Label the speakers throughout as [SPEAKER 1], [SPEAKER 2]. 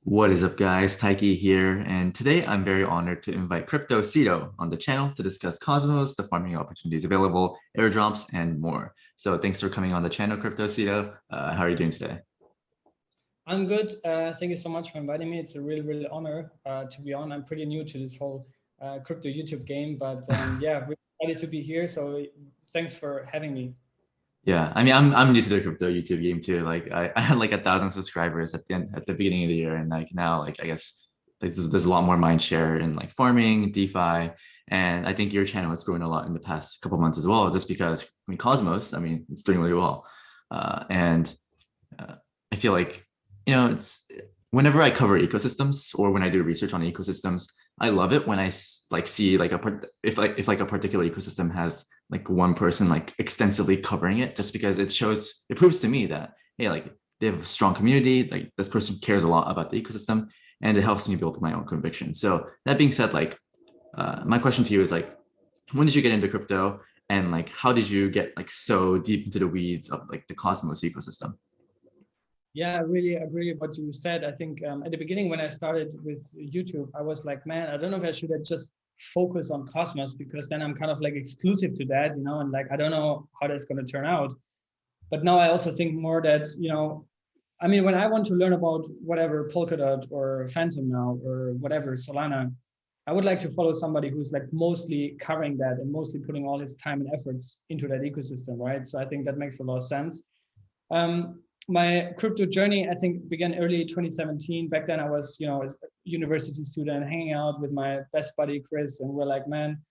[SPEAKER 1] What is up, guys? Taiki here, and today I'm very honored to invite Cryptocito on the channel to discuss Cosmos, the farming opportunities available, airdrops, and more. So thanks for coming on the channel, Cryptocito. How are you doing today?
[SPEAKER 2] I'm good. Thank you so much for inviting me. It's a really honor to be on. I'm pretty new to this whole crypto YouTube game, but yeah, we're excited to be here. So thanks for having me.
[SPEAKER 1] Yeah, I mean, I'm new to the crypto YouTube game too. Like I had like 1,000 subscribers at the beginning of the year, and like now, like I guess like there's a lot more mind share in like farming, DeFi, and I think your channel has grown a lot in the past couple months as well. Just because I mean, Cosmos, I mean, it's doing really well, and I feel like it's whenever I cover ecosystems or when I do research on ecosystems, I love it when like see like if like a particular ecosystem has like one person like extensively covering it, just because it proves to me that hey, like they have a strong community, like this person cares a lot about the ecosystem, and it helps me build my own conviction. So that being said, like my question to you is like, when did you get into crypto, and like how did you get like so deep into the weeds of like the Cosmos ecosystem?
[SPEAKER 2] Yeah, I really agree with what you said. I think at the beginning when I started with YouTube, I was like, man, I don't know if I should have just focus on Cosmos because then I'm kind of like exclusive to that, and like I don't know how that's going to turn out. But now I also think more that, I mean, when I want to learn about whatever Polkadot or Phantom now or whatever Solana, I would like to follow somebody who's like mostly covering that and mostly putting all his time and efforts into that ecosystem, right? So I think that makes a lot of sense. My crypto journey, I think, began early 2017. Back then I was, a university student hanging out with my best buddy, Chris, and we're like, man,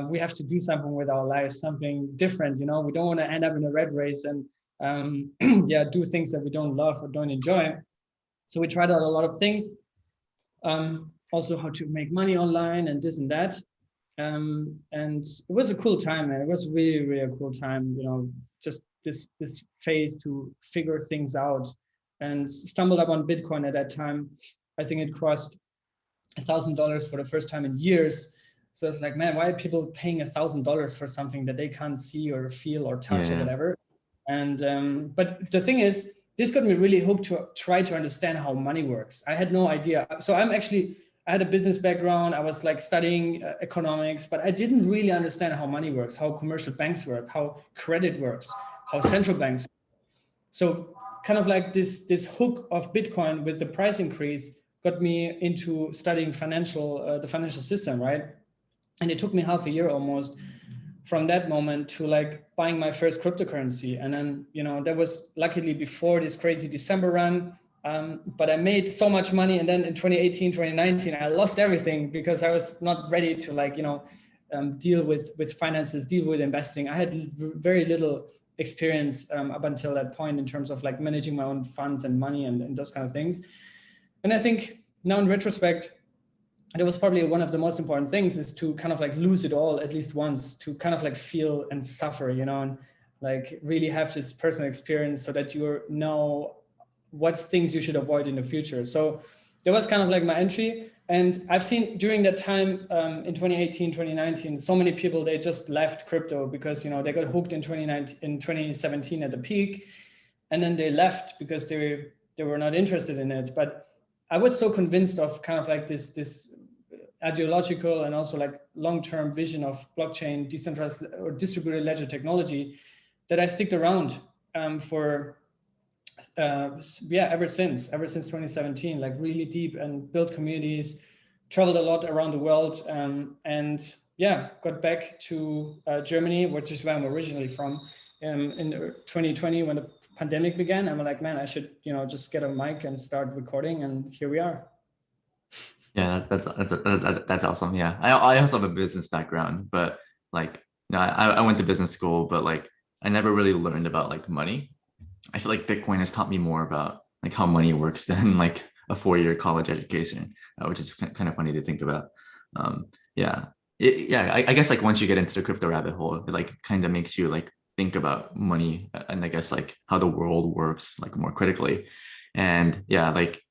[SPEAKER 2] we have to do something with our lives, something different. We don't want to end up in a red race and yeah, do things that we don't love or don't enjoy. So we tried out a lot of things. Also how to make money online and this and that. And it was a cool time, man. It was really a cool time, just this phase to figure things out, and stumbled up on Bitcoin at that time. I think it crossed $1,000 for the first time in years. So it's like, man, why are people paying $1,000 for something that they can't see or feel or touch or whatever? And but the thing is, this got me really hooked to try to understand how money works. I had no idea. So I had a business background. I was like studying economics, but I didn't really understand how money works, how commercial banks work, how credit works, how central banks work. So kind of like this hook of Bitcoin with the price increase got me into studying the financial system, right? And it took me half a year almost from that moment to like buying my first cryptocurrency. And then, that was luckily before this crazy December run. But I made so much money. And then in 2018, 2019, I lost everything because I was not ready to like, deal with finances, deal with investing. I had very little experience up until that point in terms of like managing my own funds and money and those kind of things. And I think now in retrospect, that was probably one of the most important things, is to kind of like lose it all at least once, to kind of like feel and suffer, and like really have this personal experience so that you know what things you should avoid in the future. So that was kind of like my entry. And I've seen during that time in 2018, 2019, so many people, they just left crypto because, they got hooked in 2017 at the peak. And then they left because they were not interested in it. But I was so convinced of kind of like this ideological and also like long-term vision of blockchain, decentralized or distributed ledger technology, that I sticked around for ever since 2017, like really deep, and built communities, traveled a lot around the world, and yeah, got back to Germany, which is where I'm originally from, in 2020 when the pandemic began. I'm like, man, I should just get a mic and start recording, and here we are.
[SPEAKER 1] Yeah, that's awesome. Yeah, I also have a business background, but like, I went to business school, but like I never really learned about like money. I feel like Bitcoin has taught me more about like how money works than like a 4-year college education, which is kind of funny to think about. Yeah, I guess like once you get into the crypto rabbit hole, it like kind of makes you like think about money, and I guess like how the world works like more critically. And yeah, like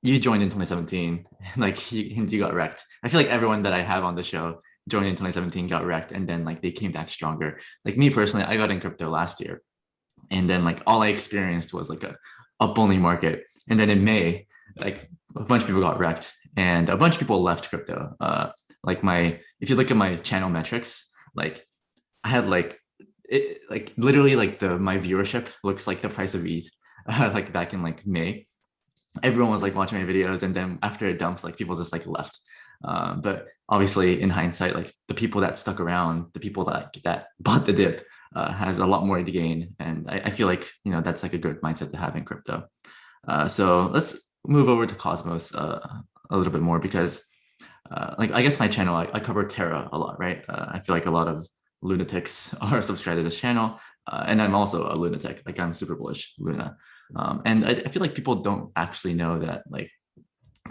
[SPEAKER 1] you joined in 2017, like you got wrecked. I feel like everyone that I have on the show joined in 2017, got wrecked, and then like they came back stronger. Like me personally, I got in crypto last year, and then like all I experienced was like a up only market. And then in May, like a bunch of people got wrecked and a bunch of people left crypto. Like if you look at my channel metrics, like I had like literally like my viewership looks like the price of ETH, like back in like May. Everyone was like watching my videos, and then after it dumps, like people just like left. But obviously, in hindsight, like the people that stuck around, the people that bought the dip, has a lot more to gain, and I feel like that's like a good mindset to have in crypto. So let's move over to Cosmos a little bit more because, like I guess my channel, I cover Terra a lot, right? I feel like a lot of lunatics are subscribed to this channel, and I'm also a lunatic. Like I'm super bullish Luna, and I feel like people don't actually know that like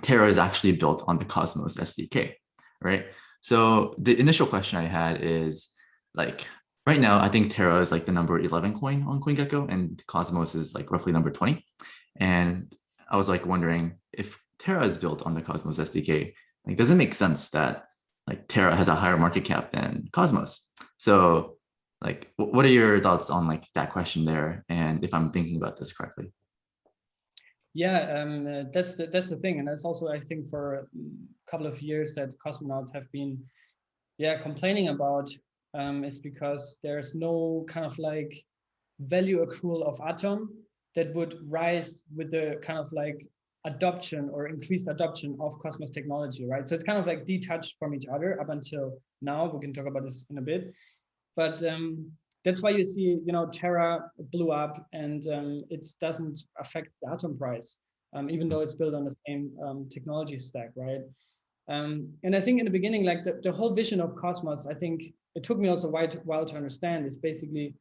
[SPEAKER 1] Terra is actually built on the Cosmos SDK, right? So the initial question I had is like right now, I think Terra is like the number 11 coin on CoinGecko, and Cosmos is like roughly number 20. And I was like wondering if Terra is built on the Cosmos SDK, like does it make sense that like Terra has a higher market cap than Cosmos? So like what are your thoughts on like that question there, and if I'm thinking about this correctly?
[SPEAKER 2] Yeah, that's the thing, and that's also I think for a couple of years that cosmonauts have been complaining about, is because there's no kind of like value accrual of Atom that would rise with the kind of like adoption or increased adoption of Cosmos technology, right? So it's kind of like detached from each other up until now. We can talk about this in a bit, but that's why you see, Terra blew up, and it doesn't affect the Atom price, even though it's built on the same technology stack, right? And I think in the beginning, like the whole vision of Cosmos, I think it took me also a while to understand, is basically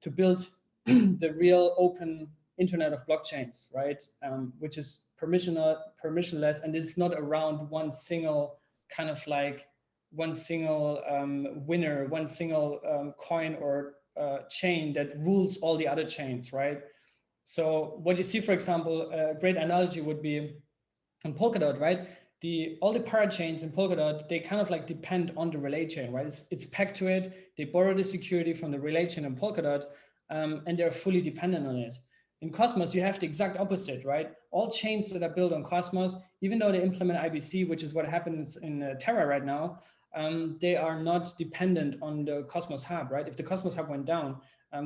[SPEAKER 2] to build the real open internet of blockchains, right? Which is permissionless, and it's not around one single kind of like one single winner, one single coin or chain that rules all the other chains, right? So what you see, for example, a great analogy would be on Polkadot, right? All the parachains in Polkadot, they kind of like depend on the relay chain, right? It's pegged to it. They borrow the security from the relay chain in Polkadot, and they're fully dependent on it. In Cosmos, you have the exact opposite, right? All chains that are built on Cosmos, even though they implement IBC, which is what happens in Terra right now, they are not dependent on the Cosmos hub, right? If the Cosmos hub went down,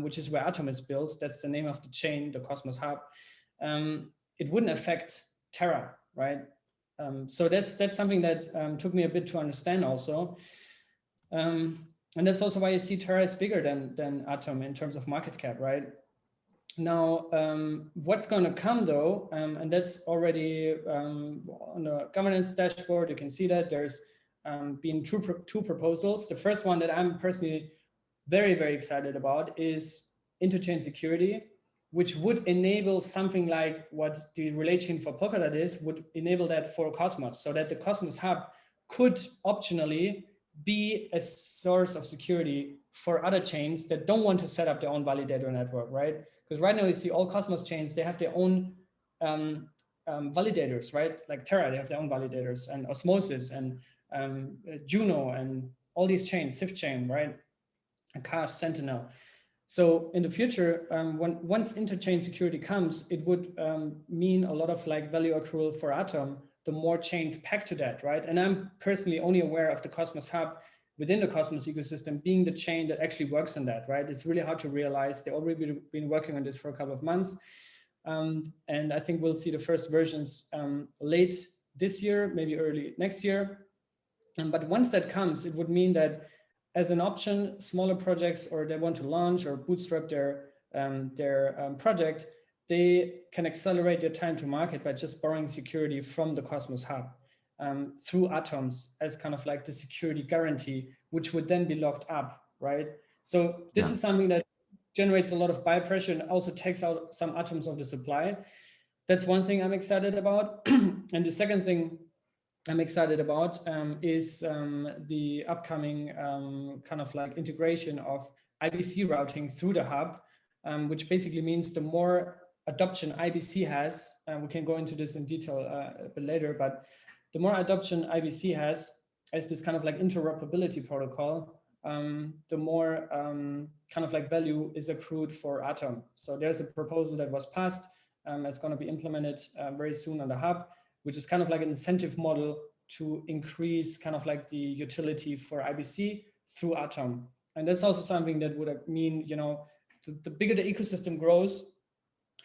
[SPEAKER 2] which is where Atom is built, that's the name of the chain, the Cosmos hub, it wouldn't affect Terra, right? So that's something that took me a bit to understand also. And that's also why you see Terra is bigger than Atom in terms of market cap, right? Now, what's going to come though, and that's already on the governance dashboard, you can see that there's been two proposals. The first one that I'm personally very, very excited about is interchain security, which would enable something like what the relay chain for Polkadot is, would enable that for Cosmos, so that the Cosmos hub could optionally be a source of security for other chains that don't want to set up their own validator network, right? Because right now you see all Cosmos chains, they have their own validators, right? Like Terra, they have their own validators, and Osmosis and Juno and all these chains, Sifchain, right? Akash, Sentinel. So in the future, once interchain security comes, it would mean a lot of like value accrual for Atom, the more chains packed to that, right? And I'm personally only aware of the Cosmos hub within the Cosmos ecosystem being the chain that actually works on that, right? It's really hard to realize. They've already been working on this for a couple of months. And I think we'll see the first versions late this year, maybe early next year. But once that comes, it would mean that as an option, smaller projects or they want to launch or bootstrap their project, they can accelerate their time to market by just borrowing security from the Cosmos hub through Atoms as kind of like the security guarantee, which would then be locked up, right? So this is something that generates a lot of buy pressure and also takes out some atoms of the supply. That's one thing I'm excited about. And the second thing I'm excited about is the upcoming kind of like integration of IBC routing through the hub, which basically means the more adoption IBC has, and we can go into this in detail a bit later, but the more adoption IBC has as this kind of like interoperability protocol, the more kind of like value is accrued for Atom. So there's a proposal that was passed is going to be implemented very soon on the hub, which is kind of like an incentive model to increase kind of like the utility for IBC through Atom. And that's also something that would mean, you know, the bigger the ecosystem grows,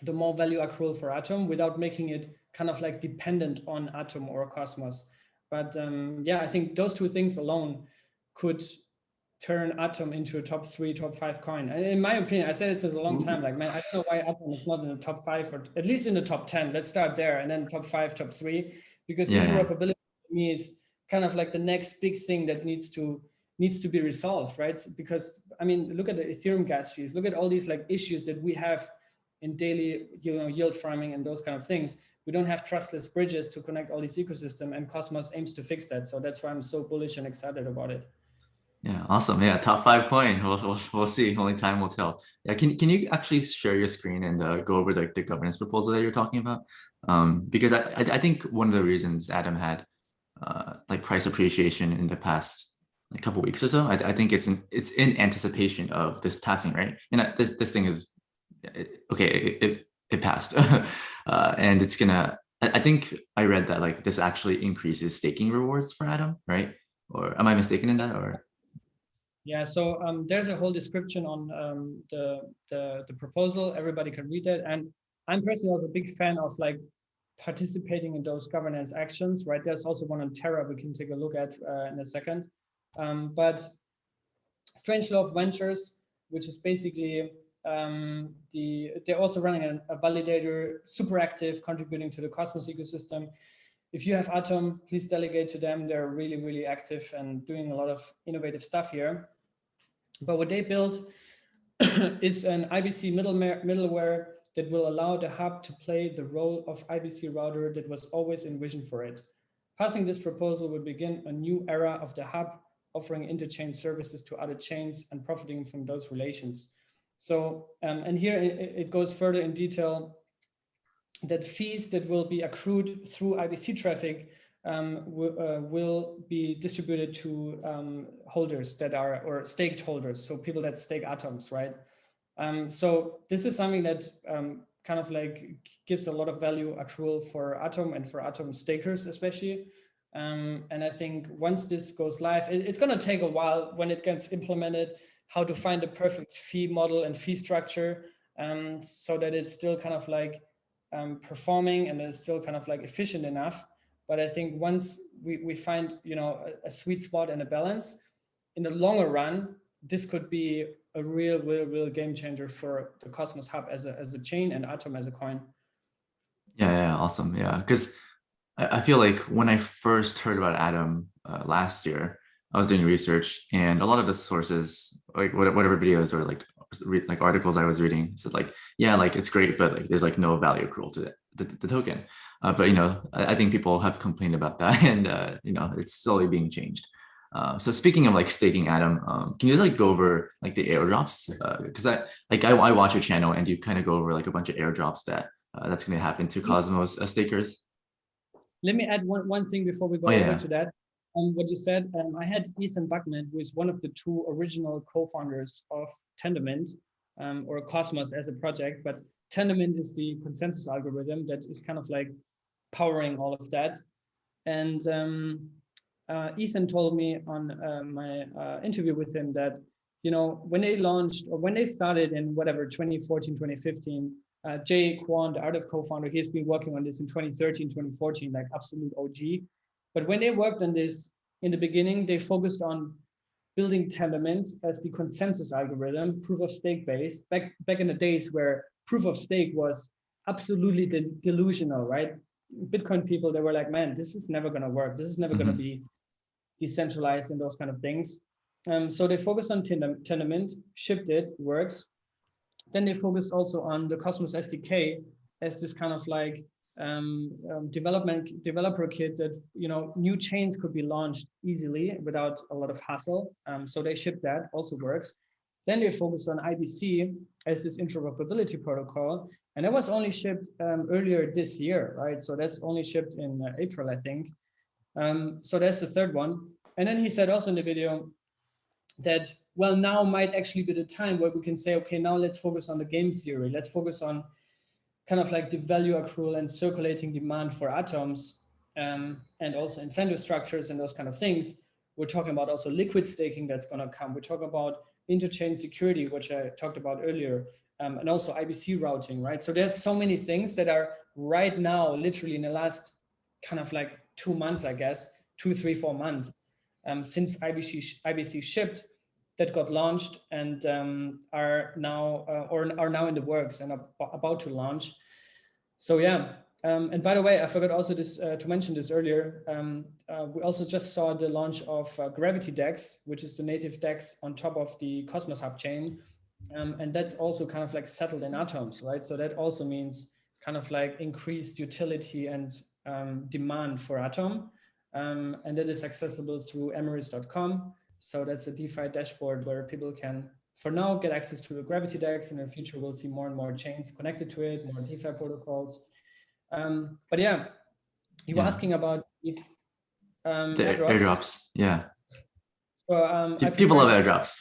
[SPEAKER 2] the more value accrual for Atom without making it kind of like dependent on Atom or Cosmos. But yeah, I think those two things alone could turn Atom into a top 3, top 5 coin. And in my opinion, I said this a long time, like, man, I don't know why Atom is not in the top 5 or at least in the top 10. Let's start there and then top 5, top 3, because interoperability to me is kind of like the next big thing that needs to be resolved, right? Because I mean, look at the Ethereum gas fees, look at all these like issues that we have in daily, you know, yield farming and those kind of things. We don't have trustless bridges to connect all these ecosystem, and Cosmos aims to fix that. So that's why I'm so bullish and excited about it.
[SPEAKER 1] Yeah, awesome. Yeah, top 5 coin. We'll see. Only time will tell. Yeah, can you actually share your screen and go over the governance proposal that you're talking about? Because I think one of the reasons Adam had like price appreciation in the past like couple weeks or so, I think it's in anticipation of this passing, right? And this thing is okay. It passed, and it's gonna. I think I read that like this actually increases staking rewards for Adam, right? Or am I mistaken in that? Or
[SPEAKER 2] yeah, so there's a whole description on the proposal. Everybody can read it, and I'm personally also a big fan of like participating in those governance actions, right? There's also one on Terra we can take a look at in a second. But Strange Love Ventures, which is basically they're also running a validator, super active, contributing to the Cosmos ecosystem. If you have Atom, please delegate to them. They're really, really active and doing a lot of innovative stuff here. But what they built is an IBC middleware that will allow the hub to play the role of IBC router that was always envisioned for it. Passing this proposal would begin a new era of the hub, offering interchain services to other chains and profiting from those relations. So, and here it goes further in detail that fees that will be accrued through IBC traffic will be distributed to holders that are, or staked holders, so people that stake atoms, right? So this is something that kind of like gives a lot of value accrual for Atom and for Atom stakers especially. And I think once this goes live, it's going to take a while when it gets implemented, how to find the perfect fee model and fee structure so that it's still kind of like performing and it's still kind of like efficient enough. But I think once we find, you know, a sweet spot and a balance, in the longer run, this could be a real game changer for the Cosmos Hub as a chain and Atom as a coin.
[SPEAKER 1] yeah, awesome. Yeah, because I feel like when I first heard about Atom last year, I was doing research, and a lot of the sources, like whatever videos or like articles I was reading, said like, yeah, like it's great, but like there's like no value accrual to the token. But you know, I think people have complained about that, and you know, it's slowly being changed. So speaking of like staking Atom, can you just like go over like the airdrops? Because I watch your channel and you kind of go over like a bunch of airdrops that's going to happen to Cosmos stakers.
[SPEAKER 2] Let me add one thing before we go over to that. What you said, I had Ethan Buckman, who is one of the 2 original co-founders of Tendermint or Cosmos as a project, but Tendermint is the consensus algorithm that is kind of like powering all of that. And Ethan told me on my interview with him that, you know, when they launched or when they started in whatever, 2014, 2015, Jay Kwon, the Art co-founder, he's been working on this in 2013, 2014, like absolute OG. But when they worked on this in the beginning, they focused on building Tendermint as the consensus algorithm, proof of stake based, back in the days where proof of stake was absolutely delusional, right? Bitcoin people, they were like, man, this is never going to work. This is never going to be decentralized and those kind of things. So they focused on Tendermint, shipped it, works. Then they focused also on the Cosmos SDK as this kind of like developer kit that, you know, new chains could be launched easily without a lot of hassle. So they shipped that, also works. Then they focused on IBC as this interoperability protocol. And that was only shipped earlier this year, right? So that's only shipped in April, I think. So that's the third one. And then he said also in the video that, well, now might actually be the time where we can say, okay, now let's focus on the game theory. Let's focus on kind of like the value accrual and circulating demand for atoms, and also incentive structures and those kind of things. We're talking about also liquid staking that's going to come. We're talking about interchain security, which I talked about earlier, and also IBC routing, right? So there's so many things that are right now, literally in the last kind of like 2 months, I guess, 2, 3, 4 months, since IBC shipped, that got launched and are now are now in the works and are about to launch. So yeah, and by the way, I forgot also this to mention this earlier. We also just saw the launch of Gravity DEX, which is the native DEX on top of the Cosmos Hub chain, and that's also kind of like settled in atoms, right? So that also means kind of like increased utility and demand for Atom, and that is accessible through Emirates.com. So that's a DeFi dashboard where people can, for now, get access to the Gravity DEX. In the future, we'll see more and more chains connected to it, more DeFi protocols. But yeah, you were asking about the
[SPEAKER 1] airdrops. Yeah.
[SPEAKER 2] So
[SPEAKER 1] people love airdrops.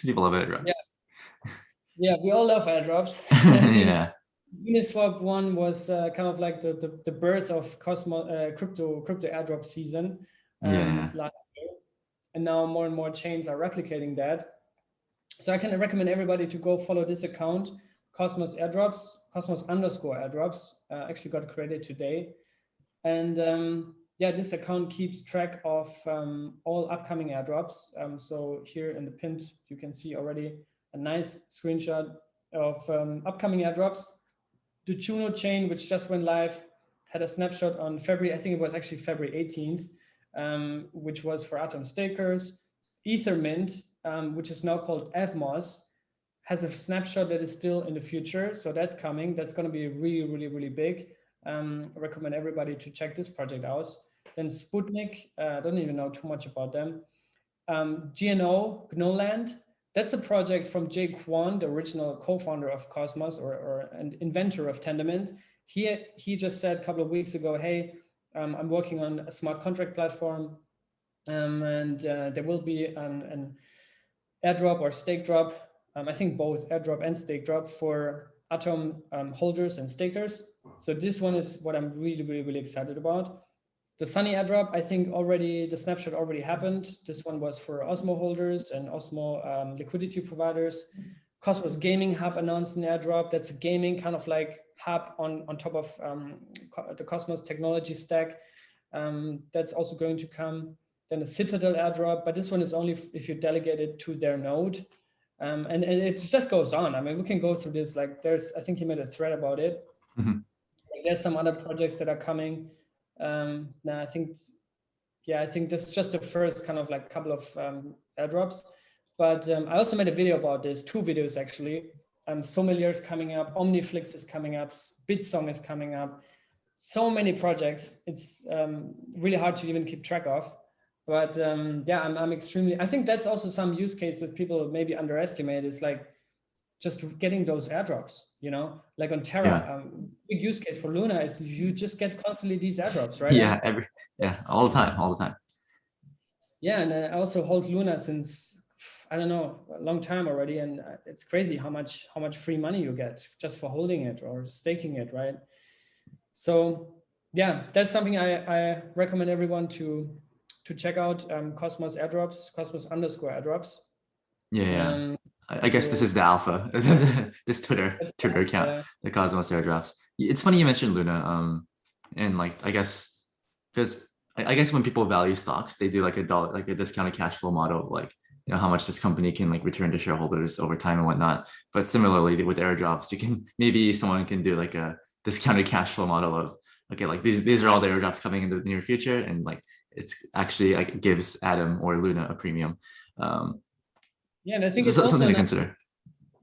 [SPEAKER 1] People love airdrops.
[SPEAKER 2] Yeah, we all love airdrops.
[SPEAKER 1] Yeah.
[SPEAKER 2] Uniswap one was kind of like the birth of crypto airdrop season last year, and now more and more chains are replicating that. So I can recommend everybody to go follow this account, Cosmos Airdrops, Cosmos_airdrops. Actually got created today, and yeah, this account keeps track of all upcoming airdrops. So here in the pinned, you can see already a nice screenshot of upcoming airdrops. The Juno chain, which just went live, had a snapshot on February, I think it was actually February 18th, which was for Atom stakers. Ethermint, which is now called Evmos, has a snapshot that is still in the future. So that's coming. That's going to be really, really, really big. I recommend everybody to check this project out. Then Sputnik, I don't even know too much about them. Gnoland, that's a project from Jay Kwon, the original co-founder of Cosmos or an inventor of Tendermint. He just said a couple of weeks ago, hey, I'm working on a smart contract platform, and there will be an airdrop or stake drop. I think both airdrop and stake drop for Atom holders and stakers. So this one is what I'm really, really, really excited about. The Sunny airdrop, I think already the snapshot already happened. This one was for Osmo holders and Osmo liquidity providers. Cosmos Gaming Hub announced an airdrop. That's a gaming kind of like hub on top of the Cosmos technology stack. That's also going to come. Then the Citadel airdrop, but this one is only if you delegate it to their node. And it just goes on. I mean, we can go through this. Like I think he made a thread about it.
[SPEAKER 1] Mm-hmm.
[SPEAKER 2] Like there's some other projects that are coming. Now I think this is just the first kind of like couple of airdrops. But I also made a video about this, 2 videos actually. Sommelier is coming up, Omniflix is coming up, Bitsong is coming up. So many projects. It's really hard to even keep track of. But yeah, I'm extremely, I think that's also some use case that people maybe underestimate is like just getting those airdrops, you know, like on Terra. Big use case for Luna is you just get constantly these airdrops, right?
[SPEAKER 1] Yeah, all the time.
[SPEAKER 2] Yeah, and I also hold Luna since, I don't know, a long time already, and it's crazy how much free money you get just for holding it or staking it, right? So yeah, that's something I recommend everyone to check out. Cosmos airdrops, Cosmos_airdrops.
[SPEAKER 1] Yeah. I guess this is the alpha. This Twitter account, the Cosmos airdrops. It's funny you mentioned Luna, and like I guess because I guess when people value stocks, they do like a discounted cash flow model, like you know how much this company can like return to shareholders over time and whatnot. But similarly with airdrops, someone can do like a discounted cash flow model of okay, like these are all the airdrops coming in the near future, and like it's actually like gives Atom or Luna a premium.
[SPEAKER 2] Yeah, and I think
[SPEAKER 1] it's something to consider.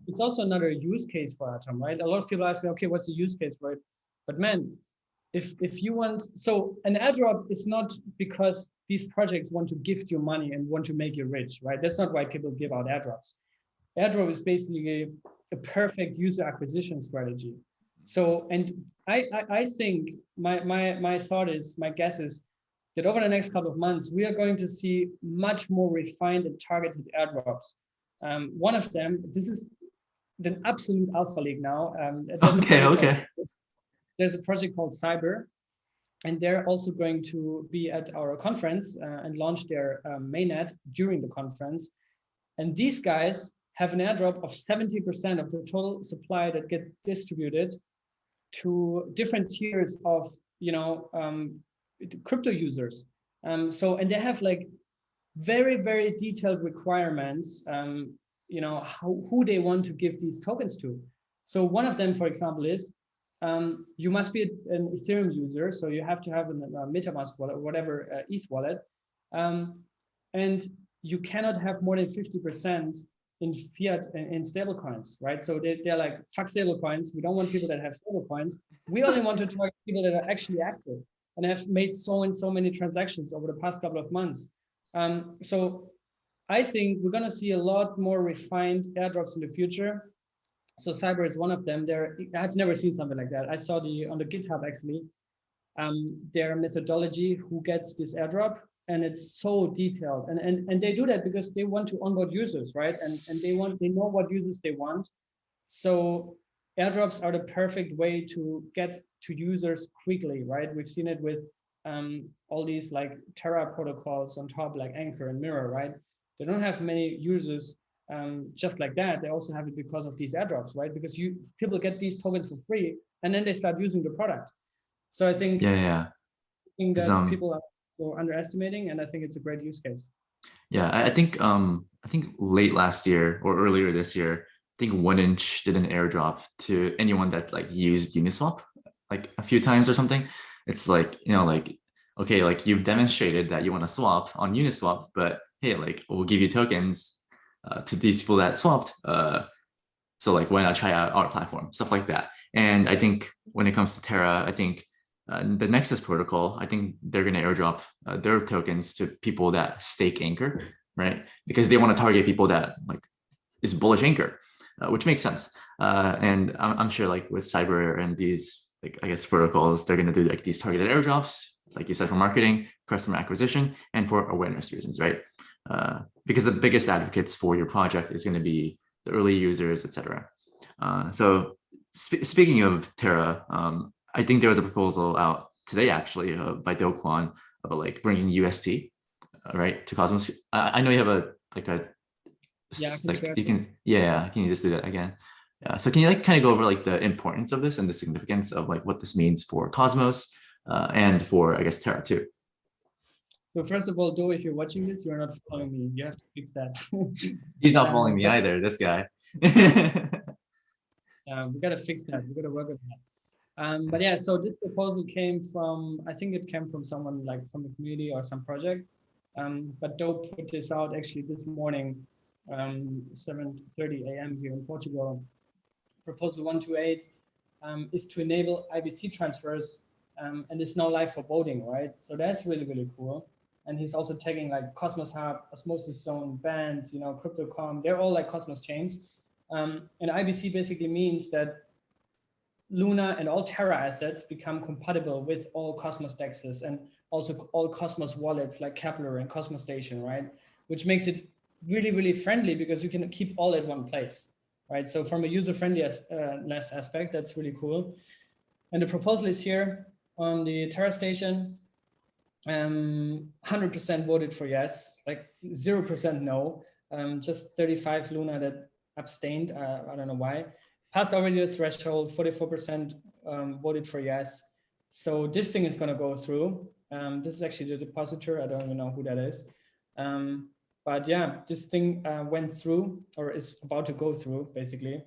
[SPEAKER 2] It's also another use case for Atom, right? A lot of people ask, okay, what's the use case for it? But man, if you want, so an airdrop is not because these projects want to gift you money and want to make you rich, right? That's not why people give out airdrops. Airdrop is basically a perfect user acquisition strategy. So, and I think my thought is, my guess is that over the next couple of months, we are going to see much more refined and targeted airdrops. One of them, this is the absolute alpha league now.
[SPEAKER 1] Okay.
[SPEAKER 2] there's a project called Cyber, and they're also going to be at our conference and launch their mainnet during the conference. And these guys have an airdrop of 70% of the total supply that get distributed to different tiers of, crypto users. So, and they have like very, very detailed requirements, who they want to give these tokens to. So one of them, for example, is you must be an Ethereum user, so you have to have a MetaMask wallet or whatever ETH wallet, and you cannot have more than 50% in fiat in stable coins, right? So they're like, fuck stable coins. We don't want people that have stable coins. We only want to target people that are actually active and have made so many transactions over the past couple of months. So I think we're going to see a lot more refined airdrops in the future. So Cyber is one of them. I've never seen something like that. I saw on the GitHub actually, their methodology, who gets this airdrop, and it's so detailed. And they do that because they want to onboard users, right? And they know what users they want. So airdrops are the perfect way to get to users quickly, right? We've seen it with all these like Terra protocols on top, like Anchor and Mirror, right? They don't have many users just like that. They also have it because of these airdrops, right? Because people get these tokens for free and then they start using the product. So I think,
[SPEAKER 1] I
[SPEAKER 2] think that people are underestimating, and I think it's a great use case.
[SPEAKER 1] Yeah, I think late last year or earlier this year, I think 1inch did an airdrop to anyone that like used Uniswap like a few times or something. It's like, okay, like you've demonstrated that you want to swap on Uniswap, but hey, like we'll give you tokens to these people that swapped. So like, why not try out our platform, stuff like that. And I think when it comes to Terra, I think the Nexus protocol, I think they're going to airdrop their tokens to people that stake Anchor, right? Because they want to target people that like is bullish Anchor, which makes sense. And I'm sure like with Cyber and these, like, I guess protocols, they're going to do like these targeted airdrops, like you said, for marketing, customer acquisition, and for awareness reasons, right? Because the biggest advocates for your project is going to be the early users, etc. So speaking of Terra, I think there was a proposal out today actually by Do Kwon about like bringing UST right to Cosmos. I know you have can you just do that again? Yeah. So can you like kind of go over like the importance of this and the significance of like what this means for Cosmos and for, I guess, Terra too?
[SPEAKER 2] So first of all, Do, if you're watching this, you're not following me. You have to fix that.
[SPEAKER 1] He's not following me either, this guy.
[SPEAKER 2] We got to fix that. We got to work on that. But yeah, so this proposal came from, I think it came from someone like from the community or some project. But Do put this out actually this morning, 7:30 a.m. here in Portugal. Proposal 128 is to enable IBC transfers, and it's now live for voting, right? So that's really, really cool. And he's also tagging like Cosmos Hub, Osmosis Zone, Band, Crypto.com. They're all like Cosmos chains. And IBC basically means that Luna and all Terra assets become compatible with all Cosmos DEXs and also all Cosmos wallets like Kepler and Cosmos Station, right? Which makes it really, really friendly because you can keep all at one place, right? So from a user-friendly aspect, that's really cool. And the proposal is here on the Terra Station. 100% voted for yes, like 0% no. Just 35 Luna that abstained. I don't know why. Passed already the threshold. 44% voted for yes. So this thing is going to go through. This is actually the depositor. I don't even know who that is. But yeah, this thing went through or is about to go through basically.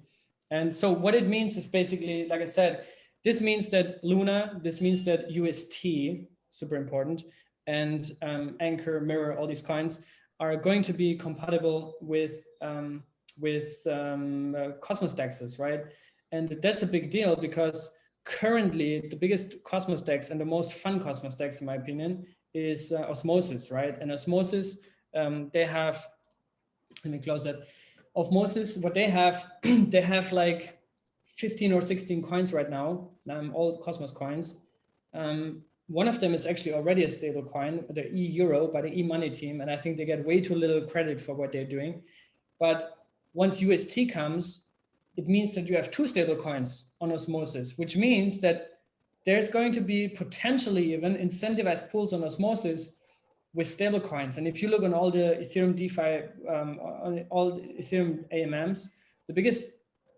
[SPEAKER 2] And so what it means is basically, like I said, this means that Luna, this means that UST, super important, and Anchor, Mirror, all these coins are going to be compatible with Cosmos DEXs, right? And that's a big deal because currently the biggest Cosmos DEX and the most fun Cosmos DEX, in my opinion, is Osmosis, right? And Osmosis, they have, let me close that. Osmosis, what they have, they have like 15 or 16 coins right now, all Cosmos coins. One of them is actually already a stable coin, the euro by the e-money team. And I think they get way too little credit for what they're doing. But once UST comes, it means that you have two stable coins on Osmosis, which means that there's going to be potentially even incentivized pools on Osmosis with stablecoins. And if you look on all the Ethereum DeFi, on all the Ethereum AMMs, the biggest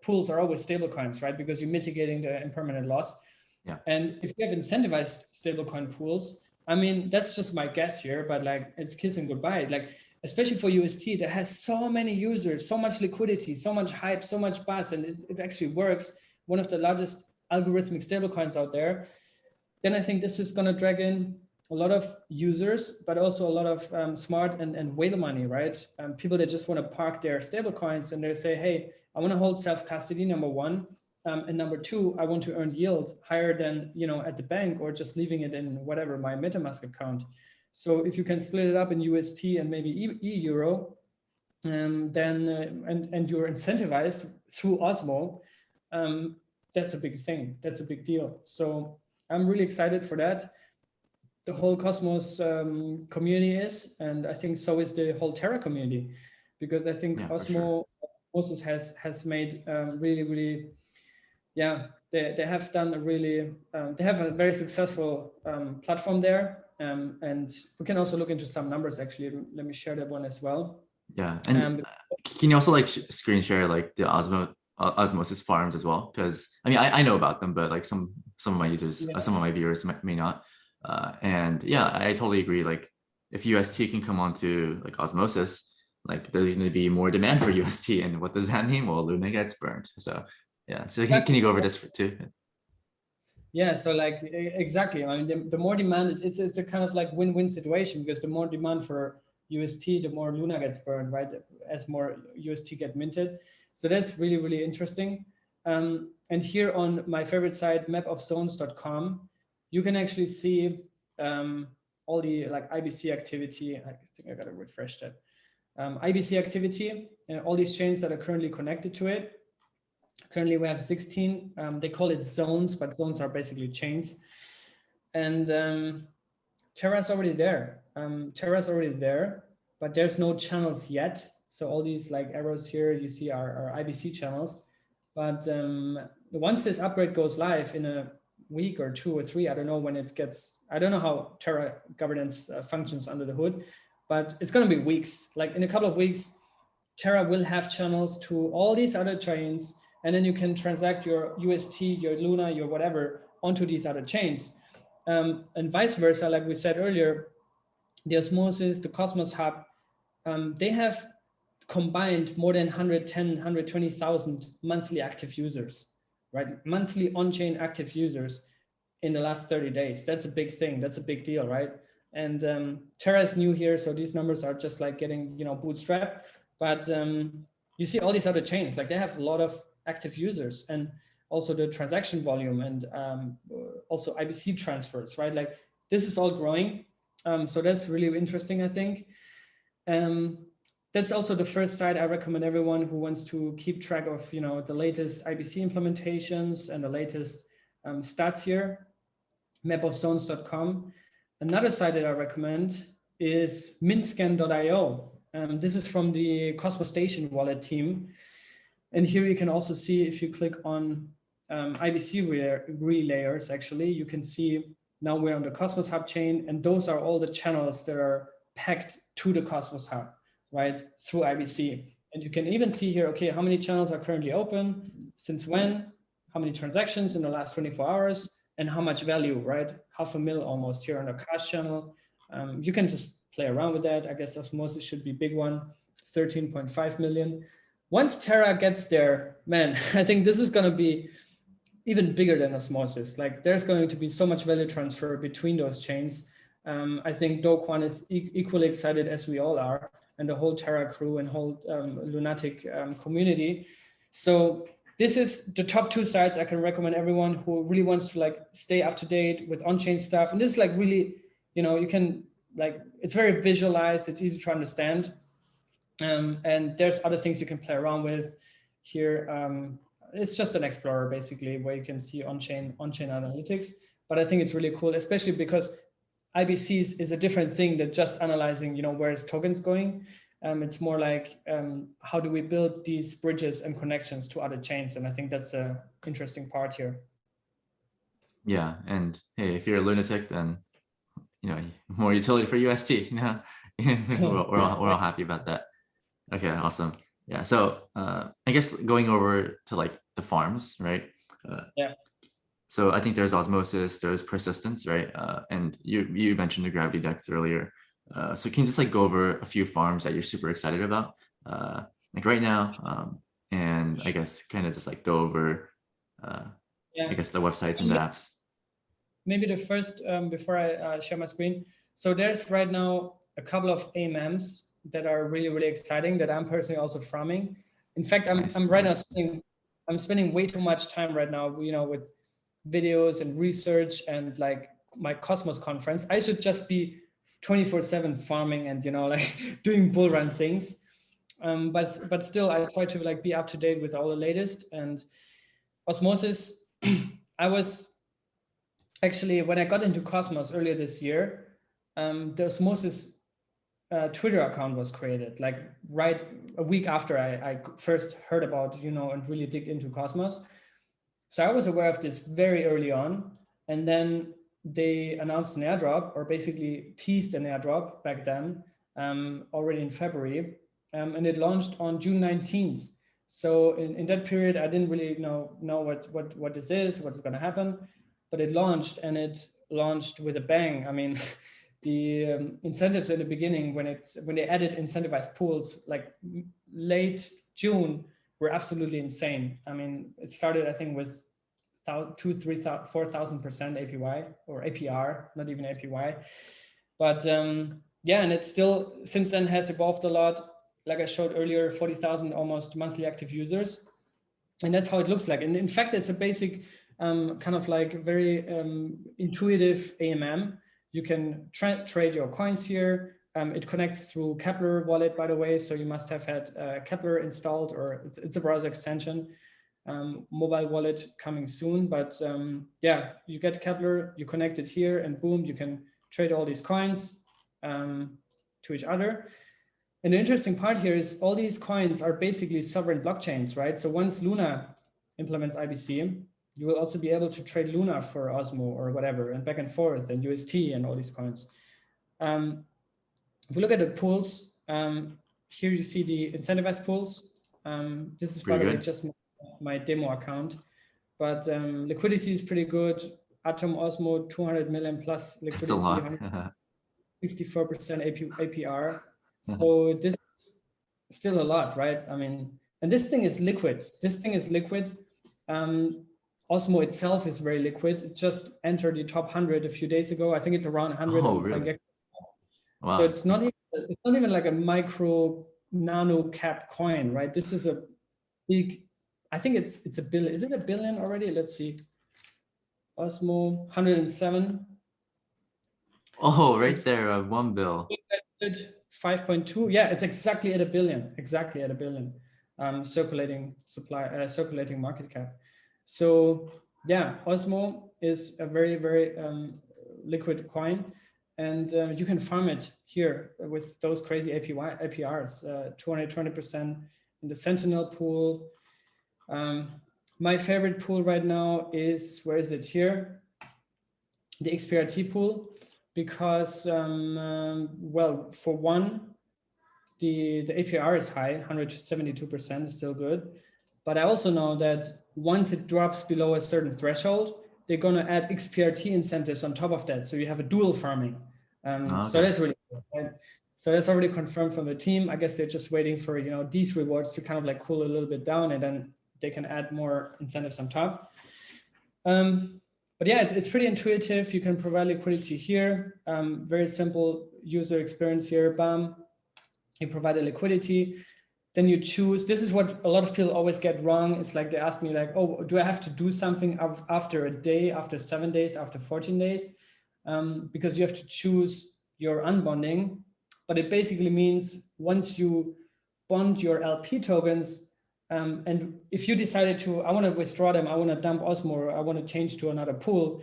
[SPEAKER 2] pools are always stablecoins, right? Because you're mitigating the impermanent loss.
[SPEAKER 1] Yeah.
[SPEAKER 2] And if you have incentivized stablecoin pools, I mean, that's just my guess here, but like it's kissing goodbye. Like, especially for UST that has so many users, so much liquidity, so much hype, so much buzz, and it actually works, one of the largest algorithmic stablecoins out there, then I think this is going to drag in a lot of users, but also a lot of smart and whale money, right? People that just want to park their stablecoins and they say, hey, I want to hold self-custody, number one. And number two, I want to earn yield higher than, you know, at the bank or just leaving it in whatever, my MetaMask account. So if you can split it up in UST and maybe euro, then and you're incentivized through Osmo, that's a big thing. That's a big deal. So I'm really excited for that. The whole Cosmos community is, and I think so is the whole Terra community, because I think Osmosis has made really, yeah, they have done a really, they have a very successful platform there. And we can also look into some numbers, actually. Let me share that one as well.
[SPEAKER 1] Yeah, and can you also like screen share like the Osmosis farms as well? Because I mean, I know about them, but like some of my users, some of my viewers may not. And yeah, I totally agree. Like if UST can come onto like Osmosis, like there's going to be more demand for UST. And what does that mean? Well, Luna gets burned. So yeah, so can you go over this too?
[SPEAKER 2] Yeah, so like exactly. I mean, the more demand is, it's a kind of like win-win situation, because the more demand for UST, the more Luna gets burned, right? As more UST get minted. So that's really interesting. And here on my favorite site, mapofzones.com, you can actually see all the like IBC activity. I think I got to refresh that. IBC activity, all these chains that are currently connected to it. Currently we have 16, they call it zones, but zones are basically chains. And Terra's already there. But there's no channels yet. So all these like arrows here you see are IBC channels. But once this upgrade goes live in a week or 2 or 3, I don't know when it gets, I don't know how Terra governance functions under the hood, but it's going to be weeks. Like in a couple of weeks, Terra will have channels to all these other chains, and then you can transact your UST, your Luna, your whatever onto these other chains. And vice versa, like we said earlier, the Osmosis, the Cosmos Hub, they have combined more than 110, 120,000 monthly active users, right? Monthly on-chain active users in the last 30 days. That's a big thing. That's a big deal, right? And Terra is new here, so these numbers are just like getting, you know, bootstrapped. But you see all these other chains, like they have a lot of active users, and also the transaction volume, and also IBC transfers, right? Like this is all growing. So that's really interesting, I think. That's also the first site I recommend everyone who wants to keep track of, you know, the latest IBC implementations and the latest stats here, mapofzones.com. Another site that I recommend is mintscan.io. This is from the Cosmos Station wallet team. And here you can also see, if you click on IBC relayers, actually, you can see now we're on the Cosmos Hub chain, and those are all the channels that are packed to the Cosmos Hub, right, through IBC. And you can even see here, okay, how many channels are currently open, since when, how many transactions in the last 24 hours, and how much value, right? 500,000 almost here on the cash channel. You can just play around with that. I guess Osmosis should be a big one, 13.5 million. Once Terra gets there, man, I think this is going to be even bigger than Osmosis. Like there's going to be so much value transfer between those chains. I think Do Kwon is equally excited as we all are, and the whole Terra crew and whole lunatic community. So this is the top 2 sites I can recommend everyone who really wants to like stay up to date with on-chain stuff. And this is like really, you know, you can like, it's very visualized, it's easy to understand. And there's other things you can play around with here. It's just an explorer basically, where you can see on-chain analytics. But I think it's really cool, especially because IBCs is a different thing than just analyzing, you know, where is tokens going. It's more like how do we build these bridges and connections to other chains, and I think that's an interesting part here.
[SPEAKER 1] Yeah, and hey, if you're a lunatic, then more utility for UST. We're all happy about that. Okay, awesome. Yeah, so I guess going over to like the farms, right?
[SPEAKER 2] Yeah.
[SPEAKER 1] So I think there's osmosis, there's persistence, right? And you mentioned the gravity decks earlier. So can you just like go over a few farms that you're super excited about, like right now, and I guess kind of just like go over, uh, I
[SPEAKER 2] Yeah.
[SPEAKER 1] guess the websites and the apps.
[SPEAKER 2] Maybe the first, before I share my screen. So there's right now a couple of AMMs that are really, really exciting that I'm personally also farming. In fact, I'm
[SPEAKER 1] Nice,
[SPEAKER 2] right now
[SPEAKER 1] nice.
[SPEAKER 2] I'm spending way too much time right now, with videos and research and like my Cosmos conference. I should just be 24/7 farming and like doing bull run things. But still, I try to like be up to date with all the latest. And Osmosis, I was actually, when I got into Cosmos earlier this year, the Osmosis Twitter account was created, like right a week after I first heard about, and really dig into Cosmos. So I was aware of this very early on. And then they announced an airdrop, or basically teased an airdrop back then, already in February. And it launched on June 19th. So in that period, I didn't really know what this is, what's going to happen. But it launched, and it launched with a bang. I mean, the incentives in the beginning, when they added incentivized pools, like late June, were absolutely insane. I mean, it started, I think, with 2, 3, 4,000% APY or APR, not even APY. But yeah, and it still since then has evolved a lot. Like I showed earlier, 40,000 almost monthly active users. And that's how it looks like. And in fact, it's a basic kind of like very intuitive AMM. You can trade your coins here. It connects through Kepler wallet, by the way. So you must have had Kepler installed, or it's a browser extension. Mobile wallet coming soon. But yeah, you get Kepler, you connect it here, and boom, you can trade all these coins to each other. And the interesting part here is all these coins are basically sovereign blockchains, right? So once Luna implements IBC, you will also be able to trade Luna for Osmo or whatever, and back and forth, and UST and all these coins. If we look at the pools, here you see the incentivized pools. This is, by the way, just my demo account, but liquidity is pretty good. Atom Osmo 200 million plus liquidity, 64% APR. So this is still a lot, right? I mean, and this thing is liquid. Osmo itself is very liquid. It just entered the top 100 a few days ago. I think it's around 100
[SPEAKER 1] Oh,
[SPEAKER 2] on
[SPEAKER 1] really? Wow.
[SPEAKER 2] So it's not even like a micro nano cap coin, right? This is a big, I think it's a billion. Is it a billion already? Let's see. Osmo 107.
[SPEAKER 1] Oh, right there, 1 bill.
[SPEAKER 2] 5.2. Yeah, it's exactly at a billion. Exactly at a billion. Circulating market cap. So yeah, Osmo is a very, very liquid coin, and you can farm it here with those crazy APRs. 220% in the Sentinel pool. My favorite pool right now is, where is it here? The XPRT pool, because well, for one, the APR is high, 172% is still good. But I also know that once it drops below a certain threshold, they're going to add XPRT incentives on top of that. So you have a dual farming.
[SPEAKER 1] Okay.
[SPEAKER 2] So that's really cool, right? So that's already confirmed from the team. I guess they're just waiting for these rewards to kind of like cool a little bit down, and then they can add more incentives on top. But yeah, it's pretty intuitive. You can provide liquidity here. Very simple user experience here. Bam, you provide a liquidity. Then you choose. This is what a lot of people always get wrong. It's like they ask me like, oh, do I have to do something after a day, after 7 days, after 14 days? Because you have to choose your unbonding. But it basically means once you bond your LP tokens, and if you decided to, I want to withdraw them, I want to dump Osmo, or I want to change to another pool,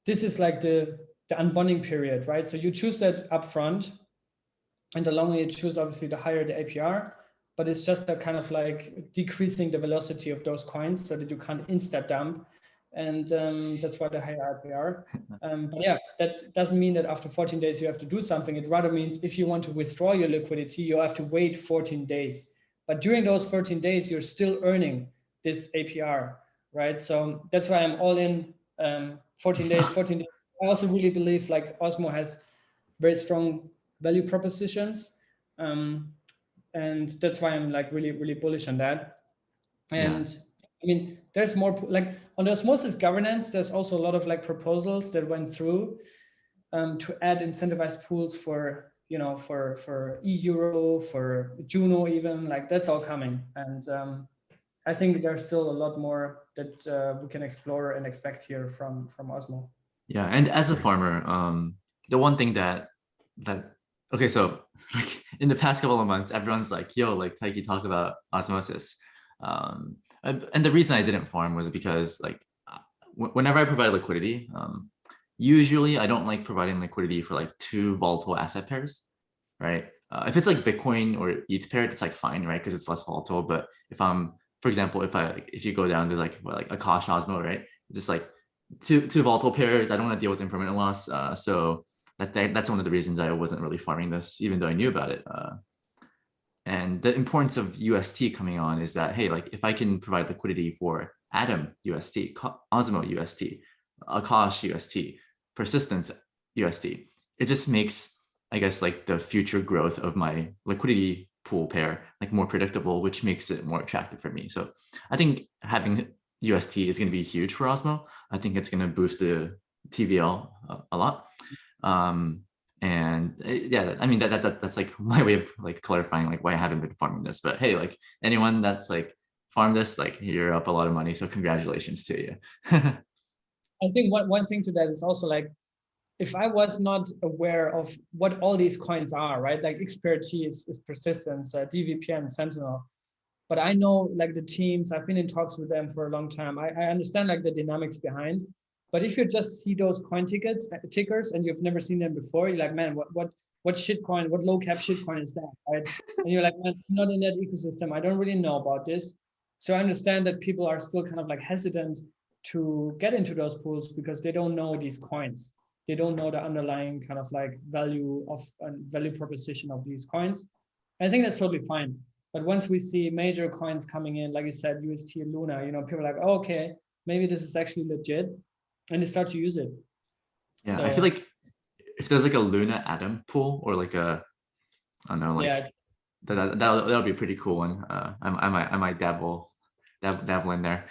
[SPEAKER 2] this is like the unbonding period, right? So you choose that upfront, and the longer you choose, obviously, the higher the APR. But it's just a kind of like decreasing the velocity of those coins so that you can't insta dump And that's why the higher APR. But yeah, that doesn't mean that after 14 days you have to do something. It rather means if you want to withdraw your liquidity, you have to wait 14 days. But during those 14 days, you're still earning this APR, right? So that's why I'm all in 14 days, 14 days. I also really believe like Osmo has very strong value propositions. And that's why I'm like really, really bullish on that. And
[SPEAKER 1] Yeah.
[SPEAKER 2] I mean, there's more like on the Osmosis governance, there's also a lot of like proposals that went through to add incentivized pools for, you know, for euro, for Juno even, like that's all coming. And I think there's still a lot more that we can explore and expect here from Osmo.
[SPEAKER 1] Yeah, and as a farmer, the one thing that okay, so like in the past couple of months, everyone's like, "Yo, like Taiki, talk about osmosis," and the reason I didn't farm was because like whenever I provide liquidity, usually I don't like providing liquidity for like two volatile asset pairs, right? If it's like Bitcoin or ETH pair, it's like fine, right? Because it's less volatile. But if I'm, for example, if you go down to like a Akash Osmo, right? Just like two volatile pairs. I don't want to deal with impermanent loss. So that's one of the reasons I wasn't really farming this, even though I knew about it. And the importance of UST coming on is that, hey, like if I can provide liquidity for Atom UST, Osmo UST, Akash UST, Persistence UST, it just makes, I guess, like the future growth of my liquidity pool pair like more predictable, which makes it more attractive for me. So I think having UST is going to be huge for Osmo. I think it's going to boost the TVL a lot. And yeah, I mean that's like my way of like clarifying like why I haven't been farming this. But hey, like anyone that's like farmed this, like you're up a lot of money, so congratulations to you.
[SPEAKER 2] I think one thing to that is also like, if I was not aware of what all these coins are, right? Like XPRT is persistence, DVPN, Sentinel. But I know like the teams, I've been in talks with them for a long time. I understand like the dynamics behind. But if you just see those coin tickers and you've never seen them before, you're like, man, what shitcoin, what low cap shitcoin is that, right? And you're like, man, I'm not in that ecosystem. I don't really know about this. So I understand that people are still kind of like hesitant to get into those pools because they don't know these coins. They don't know the underlying kind of like value proposition of these coins. I think that's totally fine. But once we see major coins coming in, like you said, UST, Luna, you know, people are like, oh, okay, maybe this is actually legit, and they start to use it.
[SPEAKER 1] Yeah,
[SPEAKER 2] so,
[SPEAKER 1] I feel like if there's like a Luna Atom pool or like a, I don't know, like
[SPEAKER 2] yeah,
[SPEAKER 1] that'll be a pretty cool one. I might dabble in there.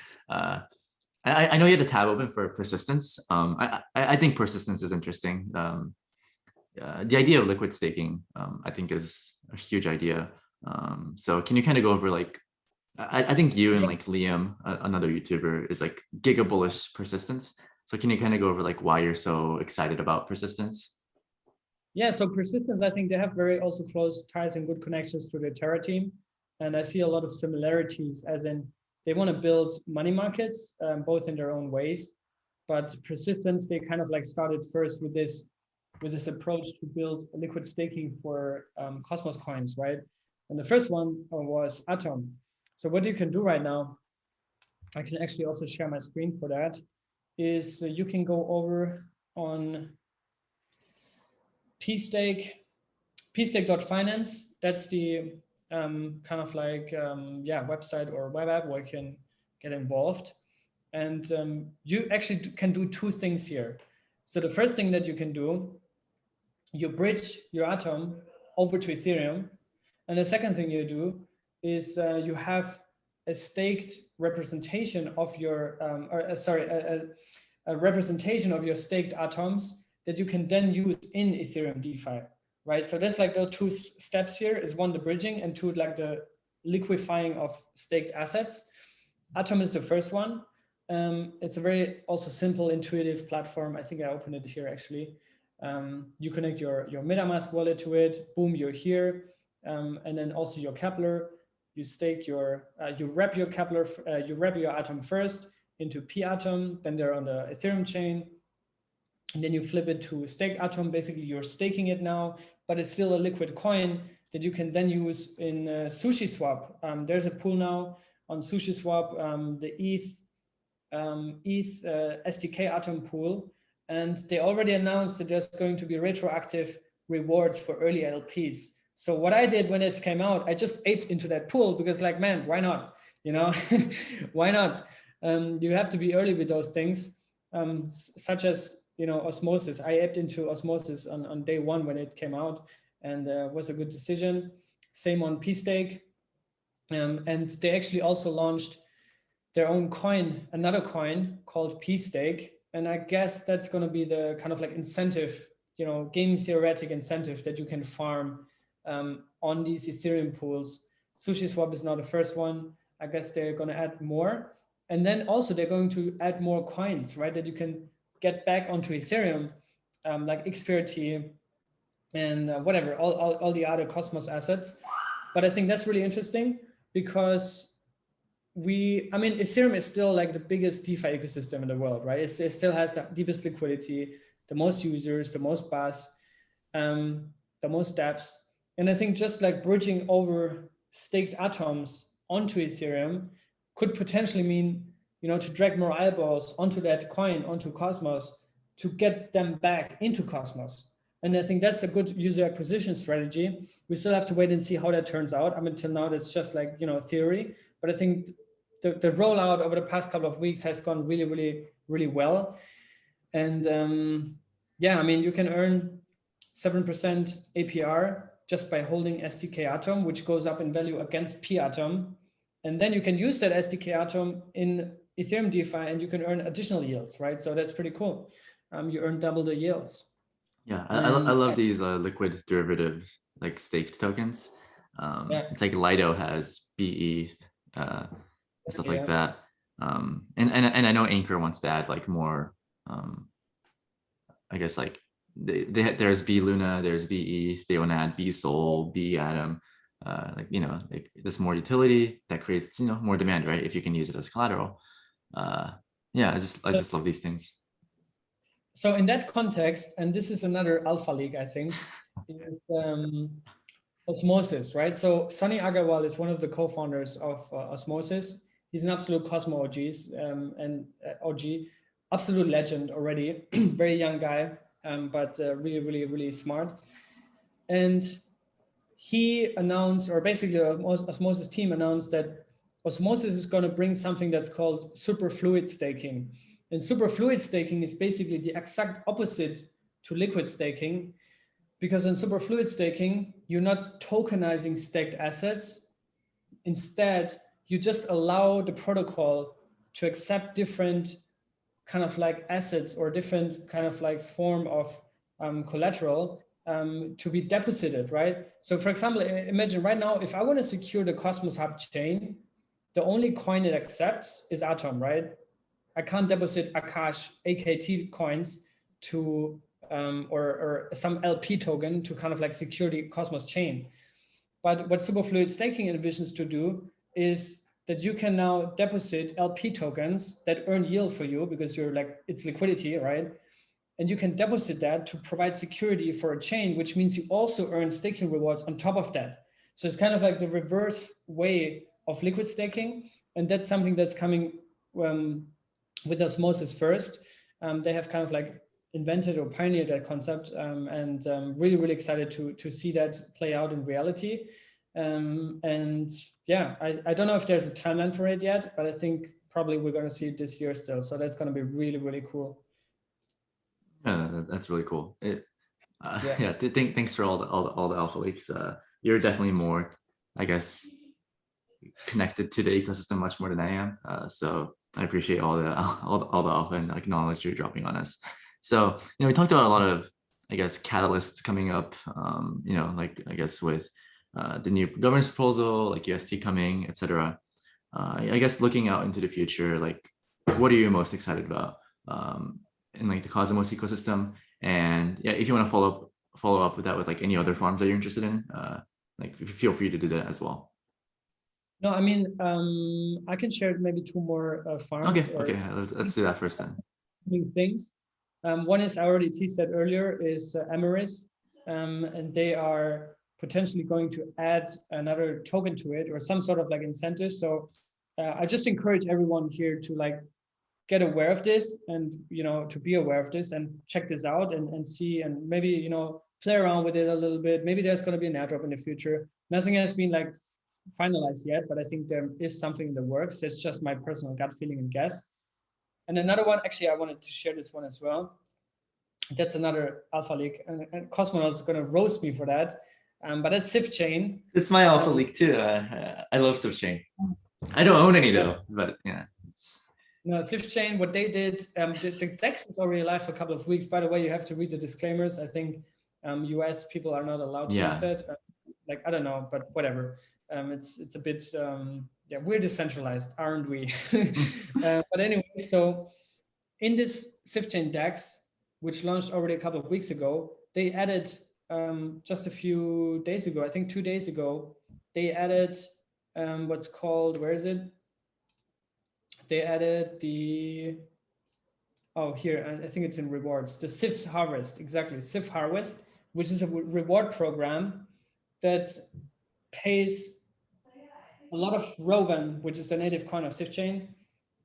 [SPEAKER 1] I know you had a tab open for persistence. I think persistence is interesting. The idea of liquid staking, I think, is a huge idea. So can you kind of go over like, I think you and like Liam, another YouTuber, is like giga bullish persistence. So can you kind of go over like why you're so excited about persistence?
[SPEAKER 2] Yeah, so persistence, I think they have very also close ties and good connections to the Terra team. And I see a lot of similarities, as in they want to build money markets, both in their own ways. But persistence, they kind of like started first with this approach to build liquid staking for Cosmos coins, right? And the first one was Atom. So what you can do right now, I can actually also share my screen for that, is you can go over on pstake.finance. That's the kind of like website or web app where you can get involved. And you actually can do two things here. So the first thing that you can do, you bridge your Atom over to Ethereum. And the second thing you do is you have a staked representation of your, a representation of your staked atoms that you can then use in Ethereum DeFi, right? So that's like the two steps here is one, the bridging, and two, like the liquefying of staked assets. Atom is the first one. It's a very also simple, intuitive platform. I think I opened it here actually. You connect your MetaMask wallet to it, boom, you're here. And then also your Kepler, you stake your, you wrap your Kepler, you wrap your Atom first into P Atom, then they're on the Ethereum chain. And then you flip it to stake Atom. Basically, you're staking it now, but it's still a liquid coin that you can then use in SushiSwap. There's a pool now on SushiSwap. The ETH ETH SDK Atom pool, and they already announced that there's going to be retroactive rewards for early LPs. So what I did when it came out, I just aped into that pool because, like, man, why not? You know, why not? You have to be early with those things, such as, you know, Osmosis. I aped into Osmosis on day one when it came out, and was a good decision. Same on P-Stake. And they actually also launched their own coin, another coin called P-Stake. And I guess that's going to be the kind of like incentive, you know, game theoretic incentive that you can farm on these Ethereum pools. SushiSwap is now the first one. I guess they're going to add more. And then also they're going to add more coins, right, that you can get back onto Ethereum, like XPRT and whatever, all the other Cosmos assets. But I think that's really interesting because I mean, Ethereum is still like the biggest DeFi ecosystem in the world, right? It still has the deepest liquidity, the most users, the most buzz, the most dApps. And I think just like bridging over staked atoms onto Ethereum could potentially mean, you know, to drag more eyeballs onto that coin, onto Cosmos, to get them back into Cosmos. And I think that's a good user acquisition strategy. We still have to wait and see how that turns out. I mean, until now, that's just like, you know, theory. But I think the rollout over the past couple of weeks has gone really, really, really well. And yeah, I mean, you can earn 7% APR just by holding SDK Atom, which goes up in value against P Atom. And then you can use that SDK Atom in Ethereum DeFi and you can earn additional yields, right? So that's pretty cool. You earn double the yields.
[SPEAKER 1] Yeah, I love these liquid derivative like staked tokens.
[SPEAKER 2] Yeah.
[SPEAKER 1] It's like Lido has BETH, stuff like that. And I know Anchor wants to add like more. I guess like there's B Luna, there's BETH. They want to add B Sol, B Atom. Like, you know, like there's more utility that creates, you know, more demand, right? If you can use it as collateral. Yeah, I just love these things.
[SPEAKER 2] So in that context, and this is another alpha league, I think, is Osmosis, right? So Sunny Agarwal is one of the co-founders of Osmosis. He's an absolute Cosmo OG, absolute legend already, very young guy, but really, really, really smart. And he announced, or basically Osmosis team announced that Osmosis is going to bring something that's called superfluid staking. And superfluid staking is basically the exact opposite to liquid staking, because in superfluid staking, you're not tokenizing staked assets. Instead, you just allow the protocol to accept different kind of like assets or different kind of like form of collateral to be deposited, right? So for example, imagine right now, if I want to secure the Cosmos Hub chain, the only coin it accepts is Atom, right? I can't deposit Akash, AKT coins to, or some LP token to kind of like secure the Cosmos chain. But what superfluid staking envisions to do is that you can now deposit LP tokens that earn yield for you because you're like, it's liquidity, right? And you can deposit that to provide security for a chain, which means you also earn staking rewards on top of that. So it's kind of like the reverse way of liquid staking. And that's something that's coming with Osmosis first. They have kind of like invented or pioneered that concept, and really, really excited to see that play out in reality. And yeah, I don't know if there's a timeline for it yet, but I think probably we're going to see it this year still. So that's going to be really, really cool.
[SPEAKER 1] Yeah, that's really cool. Yeah, thanks for all the alpha leaks. You're definitely more, I guess, connected to the ecosystem much more than I am. So I appreciate all the alpha and like knowledge you're dropping on us. So, you know, we talked about a lot of, I guess, catalysts coming up. You know, like I guess with the new governance proposal, like UST coming, etc. I guess looking out into the future, like what are you most excited about in like the Cosmos ecosystem? And yeah, if you want to follow up with that with like any other farms that you're interested in, like feel free to do that as well.
[SPEAKER 2] No, I mean, I can share maybe two more farms.
[SPEAKER 1] Okay, let's do that first then.
[SPEAKER 2] Things. One is, I already teased that earlier, is Amaris, and they are potentially going to add another token to it or some sort of like incentive. So I just encourage everyone here to like get aware of this and, to be aware of this and check this out and see, and maybe, play around with it a little bit. Maybe there's going to be an airdrop in the future. Nothing has been like finalized yet, but I think there is something in the works. It's just my personal gut feeling and guess. And another one, actually, I wanted to share this one as well. That's another alpha leak, and Cosmo is going to roast me for that. But that's Sifchain.
[SPEAKER 1] It's my alpha leak too. I love Sifchain. I don't own any though, but yeah.
[SPEAKER 2] No, Sifchain, what they did, the DEX is already live for a couple of weeks. By the way, you have to read the disclaimers. I think US people are not allowed to use that. Like, I don't know, but whatever. It's a bit, we're decentralized, aren't we? But anyway, so in this Sifchain DEX, which launched already a couple of weeks ago, they added just a few days ago, I think 2 days ago, they added what's called, where is it? They added the, here, I think it's in rewards, the Sif Harvest, exactly, Sif Harvest, which is a reward program that pays a lot of EROWAN, which is the native coin of Sifchain,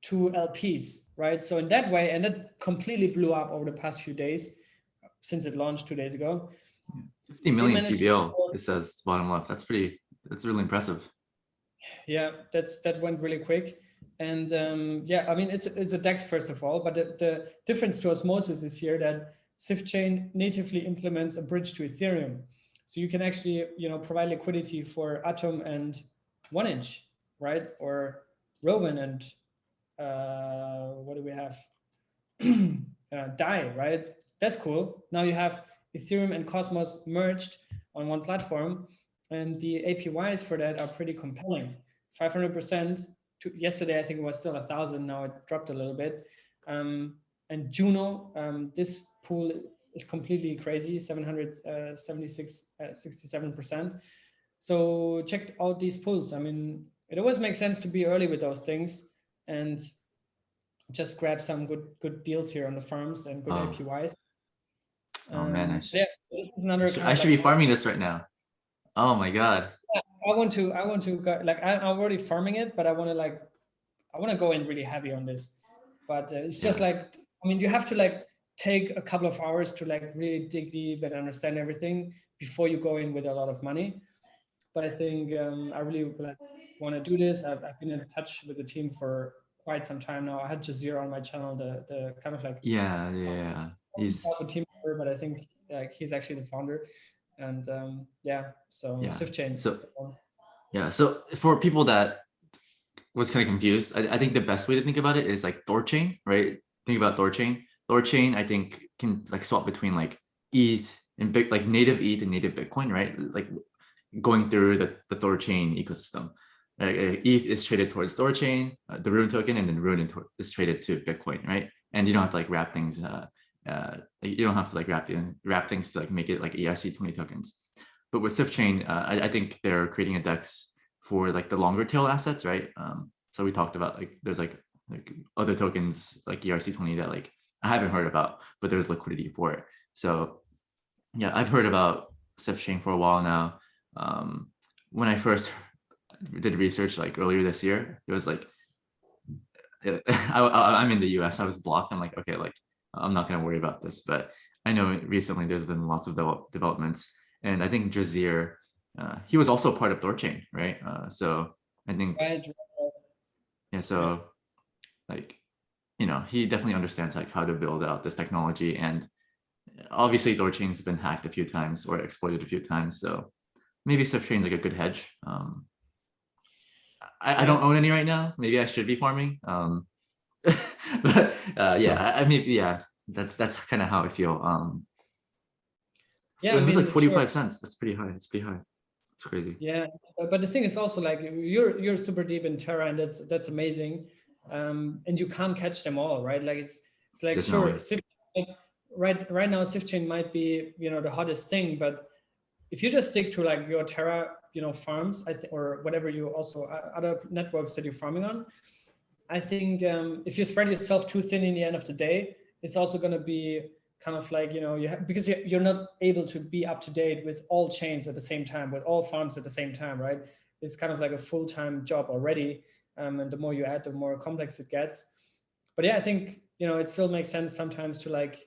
[SPEAKER 2] to LPs, right? So in that way, and that completely blew up over the past few days since it launched 2 days ago.
[SPEAKER 1] 50 million TVL, it says bottom left. That's really impressive.
[SPEAKER 2] Yeah, that went really quick. And I mean, it's a DEX first of all, but the difference to Osmosis is here that Sifchain natively implements a bridge to Ethereum. So you can actually, provide liquidity for Atom and 1inch, right? Or EROWAN and what do we have? DAI, right? That's cool. Now you have Ethereum and Cosmos merged on one platform, and the APYs for that are pretty compelling. 500%. Yesterday, I think it was still 1,000. Now it dropped a little bit. And Juno, this pool is completely crazy, 67%. So check out these pools. I mean, it always makes sense to be early with those things and just grab some good deals here on the farms and good APYs.
[SPEAKER 1] Oh man,
[SPEAKER 2] this is another.
[SPEAKER 1] I should be farming this right now. Oh my god.
[SPEAKER 2] Yeah, I want to go, like, I'm already farming it, but I want to go in really heavy on this. But it's just like, I mean, you have to like take a couple of hours to like really dig deep and understand everything before you go in with a lot of money. But I think I really want to do this. I've been in touch with the team for quite some time now. I had Jazeera on my channel, the kind of like
[SPEAKER 1] he's
[SPEAKER 2] a team member, but I think like he's actually the founder. And Sifchain.
[SPEAKER 1] So for people that was kind of confused, I think the best way to think about it is like Thorchain, right? Think about Thorchain. Thorchain, I think, can like swap between like ETH and like native ETH and native Bitcoin, right? Like going through the Thorchain ecosystem. ETH is traded towards Thorchain, the Rune token, and then Rune is traded to Bitcoin, right? And you don't have to like wrap things. You don't have to like wrap things to like make it like ERC20 tokens. But with Sifchain, I think they're creating a DEX for like the longer tail assets, right? So we talked about like there's like other tokens like ERC20 that like I haven't heard about, but there's liquidity for it. So yeah, I've heard about Sifchain for a while now. When I first did research like earlier this year, it was like I'm in the US. I was blocked. I'm like, okay, like I'm not going to worry about this. But I know recently there's been lots of developments, and I think Jazeera, he was also part of Thorchain, right? So I think so like, he definitely understands like how to build out this technology, and obviously Thorchain's been hacked a few times or exploited a few times, so maybe Sifchain's like a good hedge. I don't own any right now. Maybe I should be farming. But that's kind of how I feel. It was like 45 cents. That's pretty high. It's pretty high. It's crazy.
[SPEAKER 2] Yeah, but the thing is also like you're super deep in Terra, and that's amazing. And you can't catch them all, right? Like it's like
[SPEAKER 1] There's
[SPEAKER 2] sure,
[SPEAKER 1] no
[SPEAKER 2] right now Sifchain might be the hottest thing, but if you just stick to like your Terra farms, I think, or whatever you also other networks that you're farming on, I think if you spread yourself too thin in the end of the day, it's also going to be kind of like because you're not able to be up to date with all chains at the same time, with all farms at the same time, right? It's kind of like a full-time job already, and the more you add, the more complex it gets. But yeah, I think, you know, it still makes sense sometimes to like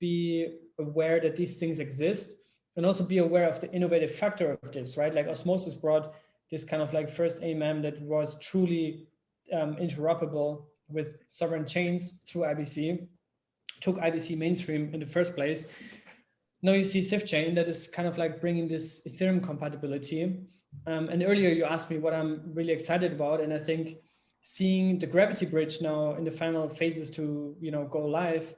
[SPEAKER 2] be aware that these things exist, and also be aware of the innovative factor of this, right? Like Osmosis brought this kind of like first AMM that was truly interoperable with sovereign chains through IBC, took IBC mainstream in the first place. Now you see Sifchain that is kind of like bringing this Ethereum compatibility. And earlier you asked me what I'm really excited about, and I think seeing the Gravity Bridge now in the final phases to, you know, go live,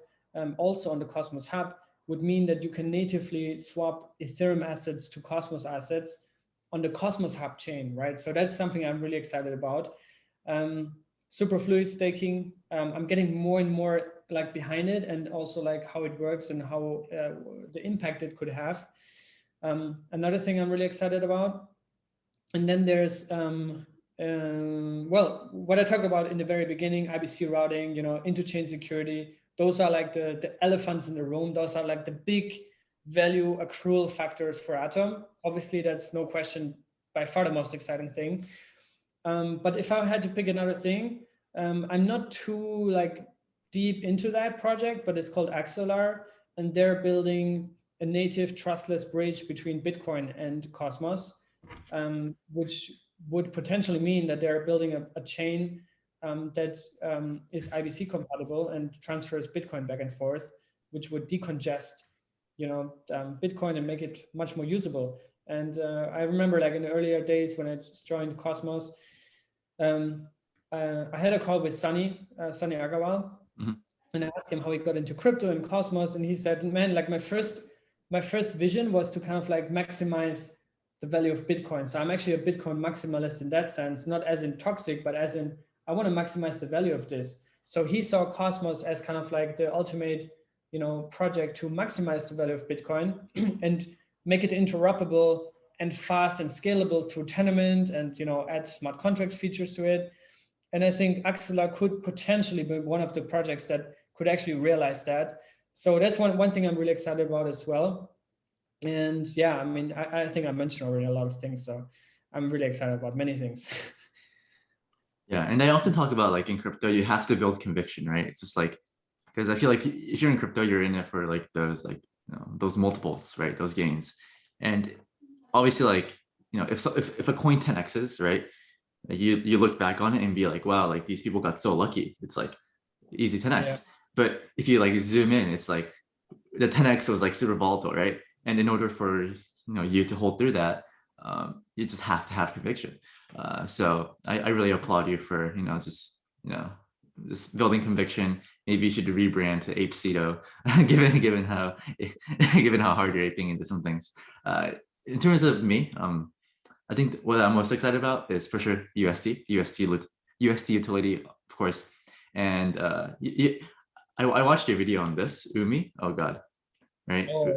[SPEAKER 2] also on the Cosmos Hub, would mean that you can natively swap Ethereum assets to Cosmos assets on the Cosmos Hub chain, right? So that's something I'm really excited about. Superfluid staking, I'm getting more and more like behind it, and also like how it works and how the impact it could have. Another thing I'm really excited about. And then there's, well, what I talked about in the very beginning, IBC routing, you know, interchain security, those are like the elephants in the room. Those are like the big value accrual factors for Atom. Obviously, that's no question by far the most exciting thing. But if I had to pick another thing, I'm not too like deep into that project, but it's called Axelar, and they're building a native trustless bridge between Bitcoin and Cosmos, which would potentially mean that they're building a chain that is IBC compatible and transfers Bitcoin back and forth, which would decongest, you know, Bitcoin and make it much more usable. And I remember like in the earlier days when I just joined Cosmos, I had a call with Sunny Agarwal, and I asked him how he got into crypto and Cosmos, and he said, man, like my first vision was to kind of like maximize the value of Bitcoin. So I'm actually a Bitcoin maximalist in that sense, not as in toxic, but as in I want to maximize the value of this. So he saw Cosmos as kind of like the ultimate, you know, project to maximize the value of Bitcoin and make it interoperable and fast and scalable through Tendermint, and, you know, add smart contract features to it. And I think Axelar could potentially be one of the projects that could actually realize that. So that's one thing I'm really excited about as well. And yeah, I mean, I think I mentioned already a lot of things, so I'm really excited about many things.
[SPEAKER 1] Yeah, and I often talk about like in crypto, you have to build conviction, right? It's just like, because I feel like if you're in crypto, you're in it for like those, like, you know, those multiples, right? Those gains. And obviously, like, you know, if a coin 10x's, right, you look back on it and be like, wow, like these people got so lucky. It's like easy 10x. Yeah. But if you like zoom in, it's like the 10x was like super volatile, right? And in order for, you know, you to hold through that, you just have to have conviction. So I really applaud you for, you know, just building conviction. Maybe you should rebrand to Apecito, given how hard you're aping into some things. In terms of me, I think what I'm most excited about is for sure UST utility, of course. And I watched your video on this UMI. Oh God, right? Oh,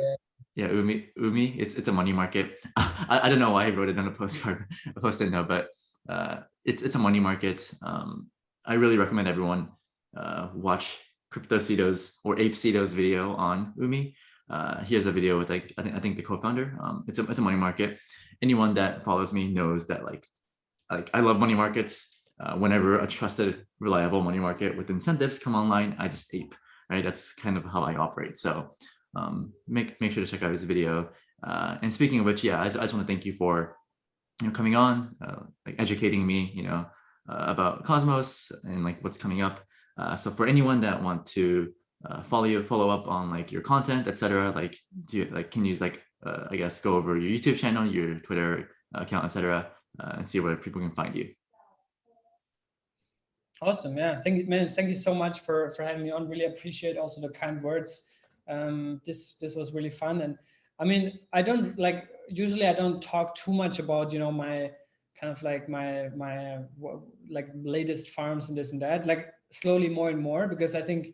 [SPEAKER 1] yeah, UMI. It's a money market. I don't know why I wrote it on a postcard, a post-it note, but it's a money market. I really recommend everyone watch Cryptocito's or Apecito's video on UMI. He has a video with like I think the co-founder. It's a money market. Anyone that follows me knows that like I love money markets. Whenever a trusted, reliable money market with incentives come online, I just ape. Right, that's kind of how I operate. So make sure to check out his video. And speaking of which, yeah, I just want to thank you for, you know, coming on, like educating me, you know, about Cosmos and like what's coming up. So for anyone that want to follow up on like your content, etc., like can you like I guess go over your YouTube channel, your Twitter account, etc., and see where people can find you.
[SPEAKER 2] Awesome. Yeah. Thank you so much for having me on. Really appreciate also the kind words. This was really fun. And I mean, usually I don't talk too much about, you know, my kind of like my like latest farms and this and that, like slowly more and more, because I think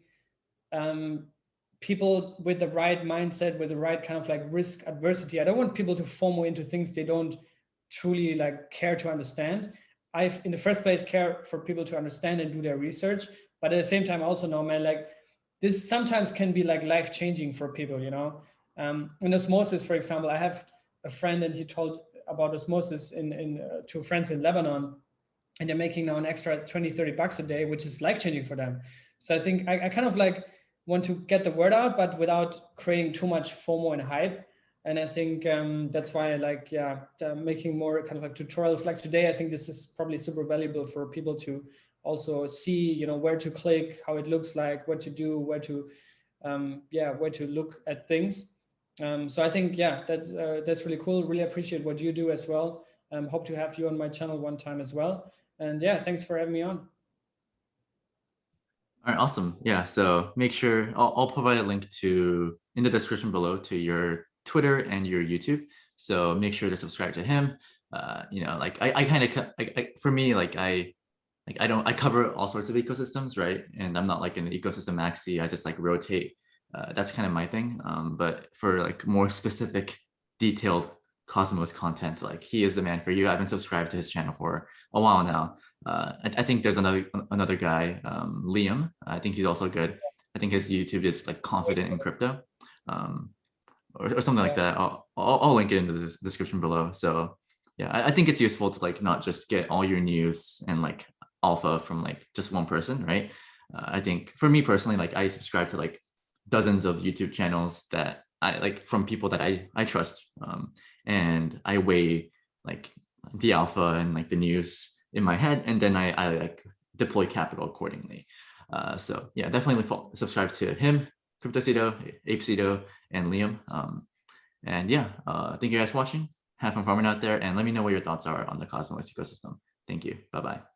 [SPEAKER 2] people with the right mindset, with the right kind of like risk adversity, I don't want people to FOMO into things they don't truly like care to understand. I, in the first place, care for people to understand and do their research, but at the same time, also know, man, like this sometimes can be like life-changing for people, you know. In Osmosis, for example, I have a friend and he told about Osmosis to friends in Lebanon, and they're making now an extra $20-30 a day, which is life-changing for them. So I think I kind of like want to get the word out, but without creating too much FOMO and hype. And I think that's why I like, making more kind of like tutorials like today. I think this is probably super valuable for people to also see, you know, where to click, how it looks like, what to do, where to, where to look at things. So I think, that's really cool. Really appreciate what you do as well. Hope to have you on my channel one time as well. And yeah, thanks for having me on.
[SPEAKER 1] All right, awesome. Yeah, so make sure I'll provide a link to in the description below to your Twitter and your YouTube. So make sure to subscribe to him. You know, like I kind of for me, like I cover all sorts of ecosystems, right? And I'm not like an ecosystem maxi. I just like rotate. That's kind of my thing. But for like more specific, detailed Cosmos content, like he is the man for you. I've been subscribed to his channel for a while now. I think there's another guy, Liam. I think he's also good. I think his YouTube is like confident in crypto, or something like that. I'll link it in the description below. So yeah, I think it's useful to like not just get all your news and like alpha from like just one person, right? I think for me personally, like I subscribe to like dozens of YouTube channels that I like from people that I trust, and I weigh like the alpha and like the news in my head, and then I like deploy capital accordingly. So yeah, definitely subscribe to him, Cryptocito, Apecito, and Liam. And yeah, thank you guys for watching. Have fun farming out there, and let me know what your thoughts are on the Cosmos ecosystem. Thank you. Bye bye.